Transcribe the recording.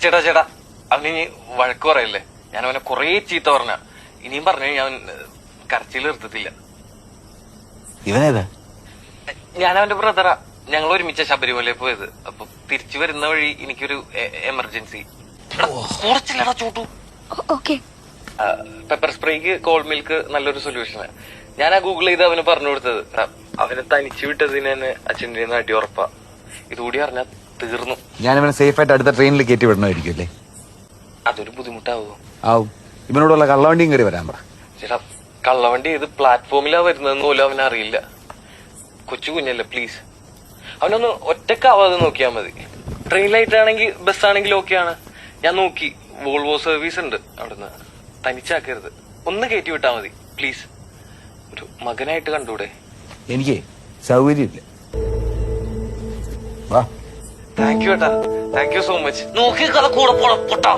ചേട്ടാ അവനിനി വഴക്ക് പറയല്ലേ. ഞാൻ അവനെ കൊറേ ചീത്ത പറഞ്ഞ. ഇനിയും പറഞ്ഞു ഞാൻ കരച്ചിൽ നിർത്തത്തില്ല. ഇവനേതാ? ഞാൻ അവന്റെ ബ്രദറാ. ഞങ്ങൾ ഒരുമിച്ച ശബരിമല പോയത്. അപ്പൊ തിരിച്ചു വരുന്ന വഴി എനിക്കൊരു എമർജൻസി. കുറച്ചില്ലടാ ചോട്ടു. പെപ്പർ സ്പ്രേക്ക് കോൾ മിൽക്ക് നല്ലൊരു സൊല്യൂഷനാണ്. ഞാൻ ആ ഗൂഗിൾ ചെയ്ത് അവന് പറഞ്ഞു കൊടുത്തത്. അവനെ തനിച്ചു വിട്ടതിന് തന്നെ അച്ഛൻ്റെ അടി ഉറപ്പാ. ഇതുകൂടി അറിഞ്ഞാൽ തീർന്നു. ഞാനിവനെ സേഫ് ആയിട്ട് അടുത്ത ട്രെയിനിൽ കയറ്റി വിടണമായിരിക്കും അല്ലേ? അതൊരു ബുദ്ധിമുട്ടാവോ? ആവും. ഇവനോടുള്ള കള്ളവണ്ടിയും കയറി വരാൻ പറ. ചേട്ടാ കള്ളവണ്ടി ഏത് പ്ലാറ്റ്ഫോമിലാ വരുന്നതെന്ന് പോലും അവനറിയില്ല. കൊച്ചു കുഞ്ഞല്ലേ, പ്ലീസ് അവനൊന്ന് ഒറ്റക്കാവാതെ നോക്കിയാൽ മതി. ട്രെയിനിലായിട്ടാണെങ്കിൽ ബസ്സാണെങ്കിലും ഓക്കെയാണ്. ഞാൻ നോക്കി, വോൾവോ സർവീസ് ഉണ്ട് അവിടുന്ന്. തനിച്ചാക്കരുത്, ഒന്ന് കയറ്റി വിട്ടാ മതി പ്ലീസ്. ഒരു മകനായിട്ട് കണ്ടൂടെ? എനിക്ക് സൗകര്യമില്ല. വാ. താങ്ക് യു ഏട്ടാ, താങ്ക് യു സോ മച്ച്. നോക്കി കഥ കൂടെ പോടാ പൊട്ടാ.